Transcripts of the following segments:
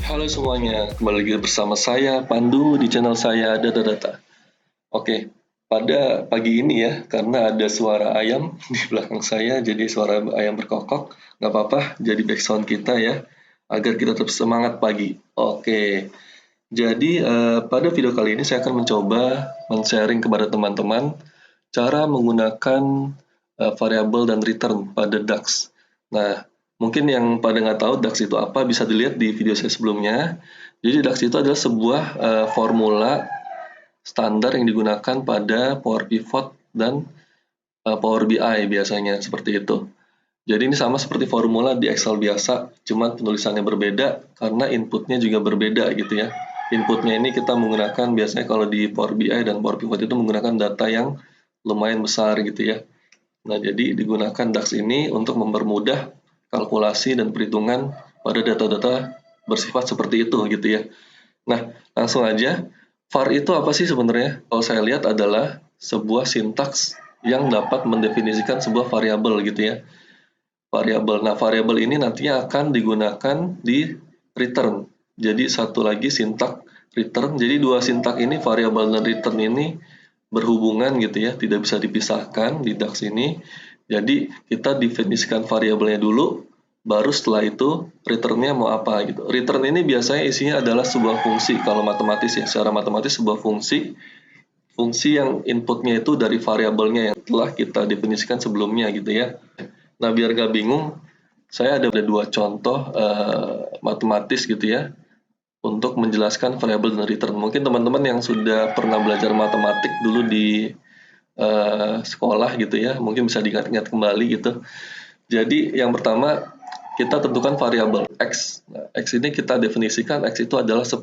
Halo semuanya, kembali lagi bersama saya Pandu di channel saya Data Data. Oke, pada pagi ini ya, karena ada suara ayam di belakang saya, jadi suara ayam berkokok, nggak apa-apa, jadi background kita ya, agar kita tetap semangat pagi. Oke, jadi pada video kali ini saya akan mencoba men-sharing kepada teman-teman cara menggunakan variabel dan return pada DAX. Nah, mungkin yang pada nggak tahu DAX itu apa, bisa dilihat di video saya sebelumnya. Jadi DAX itu adalah sebuah formula standar yang digunakan pada Power Pivot dan Power BI biasanya, seperti itu. Jadi ini sama seperti formula di Excel biasa, cuma penulisannya berbeda karena inputnya juga berbeda gitu ya. Inputnya ini kita menggunakan biasanya kalau di Power BI dan Power Pivot itu menggunakan data yang lumayan besar gitu ya. Nah, jadi digunakan DAX ini untuk mempermudah kalkulasi dan perhitungan pada data-data bersifat seperti itu gitu ya. Nah, langsung aja. VAR itu apa sih sebenarnya? Kalau saya lihat adalah sebuah sintaks yang dapat mendefinisikan sebuah variabel gitu ya. Variabel. Nah, variabel ini nantinya akan digunakan di return. Jadi satu lagi sintak return. Jadi dua sintak ini, variabel dan return ini berhubungan gitu ya, tidak bisa dipisahkan di DAX ini. Jadi kita definisikan variabelnya dulu, baru setelah itu returnnya mau apa gitu. Return ini biasanya isinya adalah sebuah fungsi kalau matematis ya, secara matematis sebuah fungsi yang inputnya itu dari variabelnya yang telah kita definisikan sebelumnya gitu ya. Nah, biar gak bingung, saya ada dua contoh matematis gitu ya untuk menjelaskan variabel dan return. Mungkin teman-teman yang sudah pernah belajar matematik dulu di sekolah gitu ya, mungkin bisa diingat-ingat kembali gitu. Jadi yang pertama kita tentukan variabel X. Nah, X ini kita definisikan X itu adalah 10.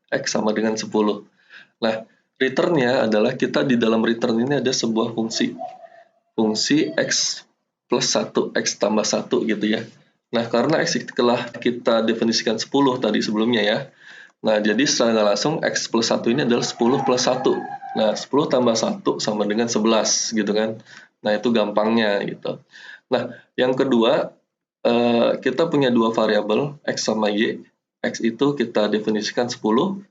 X sama dengan 10. Nah, returnnya adalah kita di dalam return ini ada sebuah fungsi. Fungsi X plus 1, X tambah 1 gitu ya. Nah, karena X telah kita definisikan 10 tadi sebelumnya ya. Nah, jadi secara langsung X plus 1 ini adalah 10 plus 1. Nah, 10 tambah 1 sama dengan 11 gitu kan. Nah, itu gampangnya gitu. Nah, yang kedua, kita punya dua variabel X sama Y. X itu kita definisikan 10,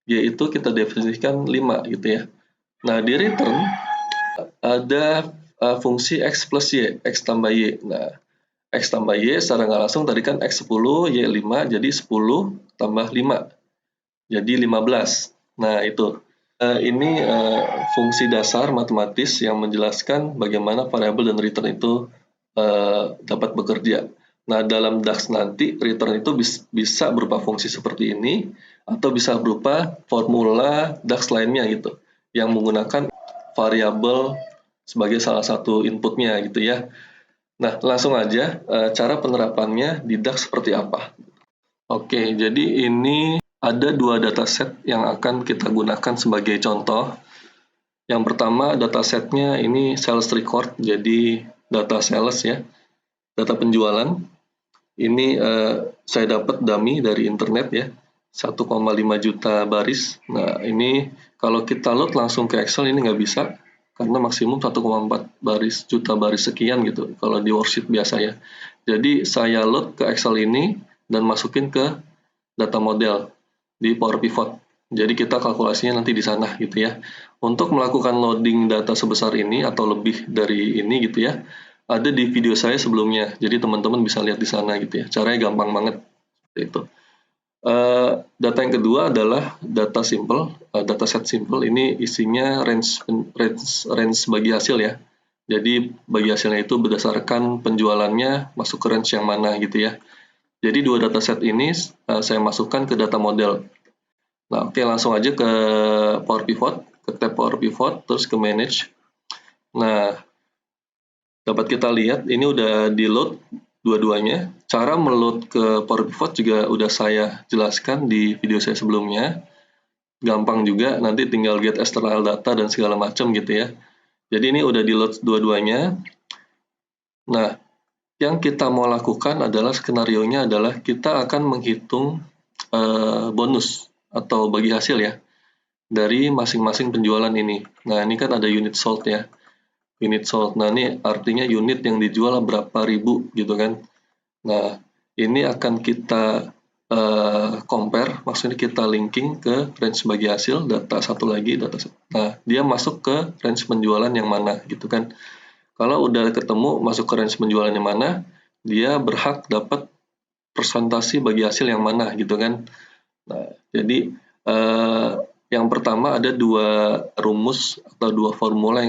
Y itu kita definisikan 5 gitu ya. Nah, di return ada fungsi X plus Y, X tambah Y. Nah, X tambah Y secara nggak langsung tadi kan X 10, Y 5, jadi 10 tambah 5. Jadi 15. Nah, itu. Ini fungsi dasar matematis yang menjelaskan bagaimana variabel dan return itu dapat bekerja. Nah, dalam DAX nanti return itu bisa berupa fungsi seperti ini atau bisa berupa formula DAX lainnya gitu yang menggunakan variabel sebagai salah satu inputnya gitu ya. Nah, langsung aja cara penerapannya di DAX seperti apa. Oke, jadi ini ada dua dataset yang akan kita gunakan sebagai contoh. Yang pertama datasetnya ini sales record, jadi data sales ya, data penjualan. Ini saya dapat dummy dari internet ya, 1,5 juta baris. Nah, ini kalau kita load langsung ke Excel ini nggak bisa, karena maksimum 1,4 juta baris sekian gitu, kalau di worksheet biasa ya. Jadi saya load ke Excel ini dan masukin ke data model di Power Pivot. Jadi kita kalkulasinya nanti di sana gitu ya. Untuk melakukan loading data sebesar ini atau lebih dari ini gitu ya, ada di video saya sebelumnya. Jadi teman-teman bisa lihat di sana gitu ya. Caranya gampang banget itu. Data yang kedua adalah data simple, dataset simple. Ini isinya range bagi hasil ya. Jadi bagi hasilnya itu berdasarkan penjualannya masuk ke range yang mana gitu ya. Jadi dua dataset ini saya masukkan ke data model. Nah, oke, langsung aja ke Power Pivot, ke tab Power Pivot, terus ke Manage. Nah, dapat kita lihat ini udah di load dua-duanya. Cara meload ke Power Pivot juga udah saya jelaskan di video saya sebelumnya. Gampang juga, nanti tinggal get external data dan segala macam gitu ya. Jadi ini udah di load dua-duanya. Nah, yang kita mau lakukan adalah skenario-nya adalah kita akan menghitung bonus atau bagi hasil ya dari masing-masing penjualan ini. Nah, ini kan ada unit sold ya. Unit sold. Nah, ini artinya unit yang dijual berapa ribu gitu kan. Nah, ini akan kita compare, maksudnya kita linking ke range bagi hasil, data satu lagi, data. Nah, dia masuk ke range penjualan yang mana gitu kan. Kalau udah ketemu masuk ke range penjualan yang mana, dia berhak dapat persentase bagi hasil yang mana gitu kan. Nah, jadi yang pertama ada dua rumus atau dua formula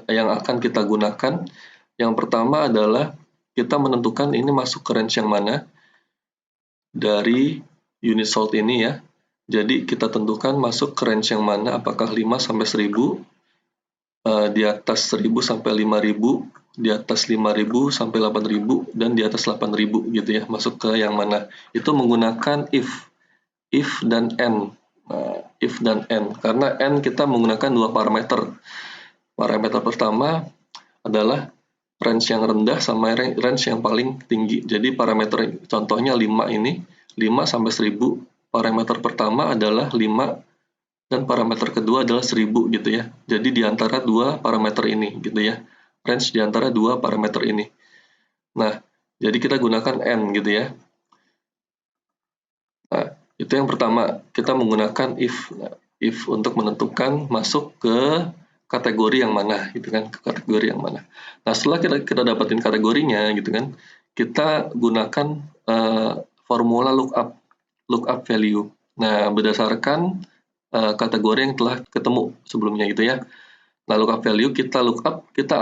yang akan kita gunakan. Yang pertama adalah kita menentukan ini masuk ke range yang mana dari unit sold ini ya. Jadi kita tentukan masuk ke range yang mana, apakah 5 sampai 1000, di atas 1000 sampai 5000, di atas 5000 sampai 8000, dan di atas 8000 gitu ya, masuk ke yang mana. Itu menggunakan if dan n. Nah, if dan n, karena n kita menggunakan dua parameter. Parameter pertama adalah range yang rendah sama range yang paling tinggi. Jadi parameter contohnya 5 ini, 5 sampai 1000. Parameter pertama adalah 5 dan parameter kedua adalah 1000 gitu ya. Jadi di antara dua parameter ini gitu ya. Range di antara dua parameter ini. Nah, jadi kita gunakan n gitu ya. Nah, itu yang pertama, kita menggunakan if. Nah, if untuk menentukan masuk ke kategori yang mana gitu kan, ke kategori yang mana. Nah, setelah kita dapatin kategorinya gitu kan, kita gunakan formula lookup value. Nah, berdasarkan kategori yang telah ketemu sebelumnya gitu ya. Nah, lookup value kita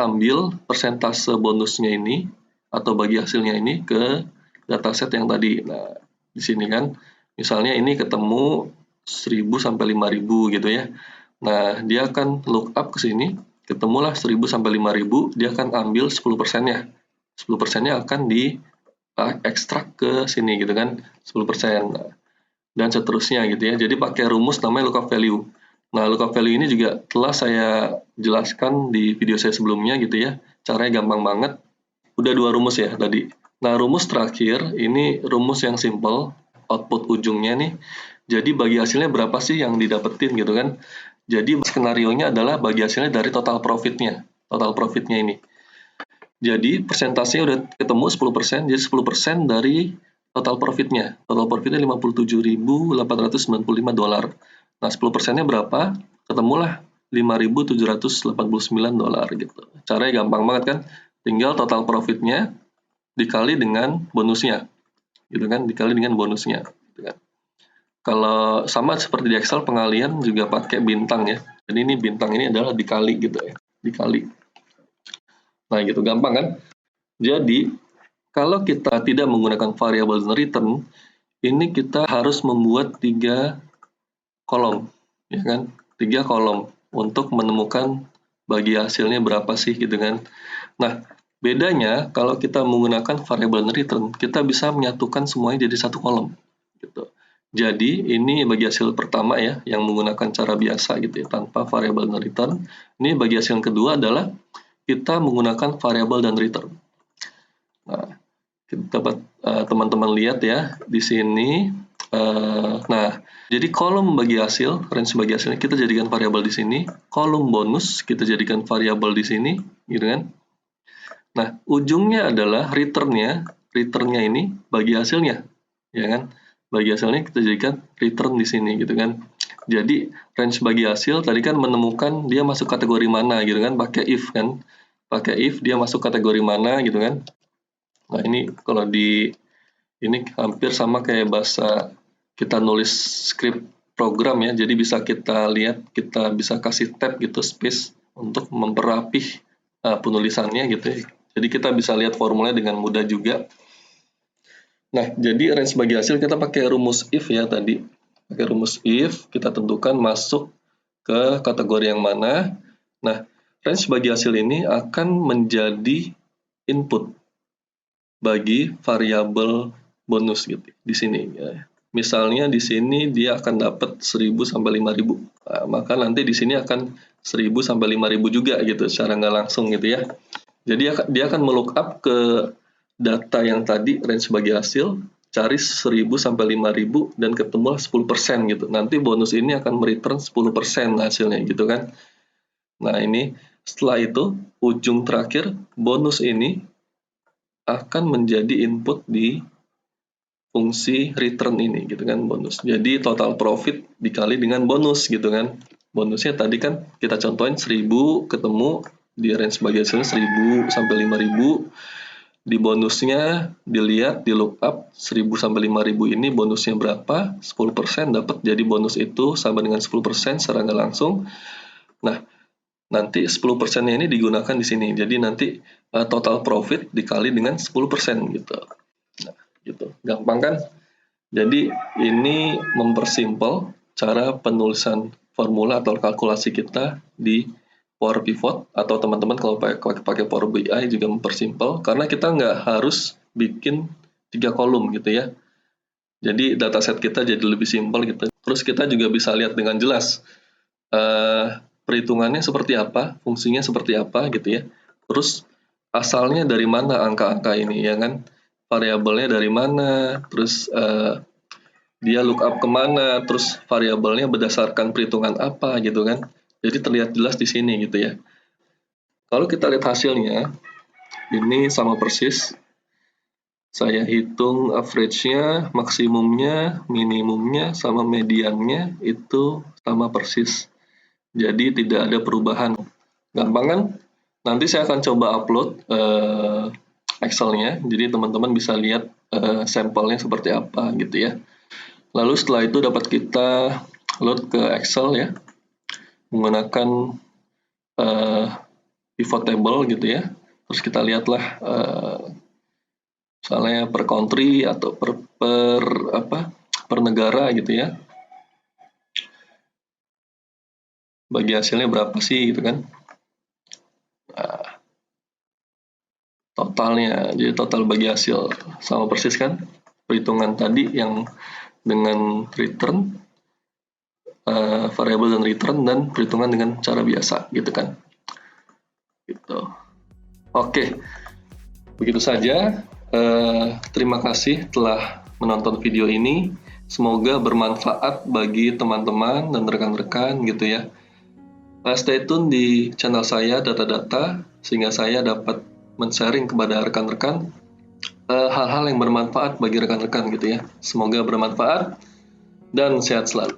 ambil persentase bonusnya ini atau bagi hasilnya ini ke dataset yang tadi. Nah, di sini kan misalnya ini ketemu 1000 sampai 5000 gitu ya. Nah, dia akan lookup ke sini, ketemulah 1000 sampai 5000, dia akan ambil 10%-nya. 10%-nya akan di ekstrak ke sini gitu kan, 10%. Dan seterusnya gitu ya. Jadi pakai rumus namanya lookup value. Nah, lookup value ini juga telah saya jelaskan di video saya sebelumnya gitu ya. Caranya gampang banget. Udah dua rumus ya tadi. Nah, rumus terakhir ini rumus yang simple, output ujungnya nih. Jadi bagi hasilnya berapa sih yang didapetin gitu kan. Jadi skenarionya adalah bagi hasilnya dari total profitnya. Total profitnya ini. Jadi persentasenya udah ketemu 10%, jadi 10% dari total profitnya. Total profitnya 57.895 dolar. Nah, 10%-nya berapa? Ketemulah 5.789 dolar gitu. Caranya gampang banget kan? Tinggal total profitnya dikali dengan bonusnya. Gitu kan? Dikali dengan bonusnya. Gitu kan? Kalau sama seperti di Excel, pengalian juga pakai bintang ya. Jadi ini bintang ini adalah dikali gitu ya. Dikali. Nah, gitu gampang kan? Jadi, kalau kita tidak menggunakan variable return, ini kita harus membuat 3 kolom, ya kan? 3 kolom untuk menemukan bagi hasilnya berapa sih gitu kan. Nah, bedanya kalau kita menggunakan variable return, kita bisa menyatukan semuanya jadi satu kolom gitu. Jadi, ini bagi hasil pertama ya, yang menggunakan cara biasa gitu ya, tanpa variable return. Ini bagi hasil yang kedua adalah kita menggunakan variable dan return. Nah, kita dapat teman-teman lihat ya di sini. Nah, jadi kolom bagi hasil, range bagi hasilnya kita jadikan variabel di sini, kolom bonus kita jadikan variabel di sini, gitu kan? Nah, ujungnya adalah returnnya ini bagi hasilnya, ya kan? Bagi hasilnya kita jadikan return di sini, gitu kan? Jadi range bagi hasil tadi kan menemukan dia masuk kategori mana, gitu kan? Pakai if kan? Pakai if dia masuk kategori mana, gitu kan? Nah, ini kalau ini hampir sama kayak bahasa kita nulis script program ya. Jadi bisa kita lihat, kita bisa kasih tab gitu, space untuk memperapih penulisannya gitu ya. Jadi kita bisa lihat formulanya dengan mudah juga. Nah, jadi range bagi hasil kita pakai rumus if ya tadi. Pakai rumus if, kita tentukan masuk ke kategori yang mana. Nah, range bagi hasil ini akan menjadi input bagi variabel bonus gitu di sini ya. Misalnya di sini dia akan dapat 1000 sampai 5000. Nah, maka nanti di sini akan 1000 sampai 5000 juga gitu secara nggak langsung gitu ya. Jadi dia akan melookup ke data yang tadi range bagi hasil, cari 1000 sampai 5000 dan ketemulah 10% gitu. Nanti bonus ini akan mereturn 10% hasilnya gitu kan. Nah, ini setelah itu ujung terakhir bonus ini akan menjadi input di fungsi return ini gitu kan, bonus. Jadi total profit dikali dengan bonus gitu kan. Bonusnya tadi kan kita contohin 1000 ketemu di range bagi hasilnya 1000 sampai 5000. Di bonusnya dilihat di lookup 1000 sampai 5000 ini bonusnya berapa? 10% dapat, jadi bonus itu sama dengan 10% secara nggak langsung. Nah, nanti 10%-nya ini digunakan di sini. Jadi nanti total profit dikali dengan 10% gitu. Nah, gitu. Gampang kan? Jadi ini mempersimpel cara penulisan formula atau kalkulasi kita di Power Pivot, atau teman-teman kalau pakai Power BI juga mempersimpel karena kita nggak harus bikin 3 kolom gitu ya. Jadi dataset kita jadi lebih simpel gitu. Terus kita juga bisa lihat dengan jelas perhitungannya seperti apa, fungsinya seperti apa gitu ya. Terus asalnya dari mana angka-angka ini ya kan? Variabelnya dari mana? Terus dia lookup kemana? Terus variabelnya berdasarkan perhitungan apa gitu kan? Jadi terlihat jelas di sini gitu ya. Kalau kita lihat hasilnya, ini sama persis. Saya hitung average-nya, maksimumnya, minimumnya, sama mediannya itu sama persis. Jadi tidak ada perubahan. Gampang kan? Nanti saya akan coba upload Excel-nya, jadi teman-teman bisa lihat sampelnya seperti apa gitu ya. Lalu setelah itu dapat kita load ke Excel ya, menggunakan pivot table gitu ya. Terus kita lihatlah misalnya per country atau per negara gitu ya. Bagi hasilnya berapa sih gitu kan? Nah, totalnya, jadi total bagi hasil sama persis kan? Perhitungan tadi yang dengan return, variable dan return, dan perhitungan dengan cara biasa gitu kan? Gitu. Oke, begitu saja. Terima kasih telah menonton video ini. Semoga bermanfaat bagi teman-teman dan rekan-rekan gitu ya. Stay tune di channel saya Data-Data sehingga saya dapat men-sharing kepada rekan-rekan hal-hal yang bermanfaat bagi rekan-rekan gitu ya. Semoga bermanfaat dan sehat selalu.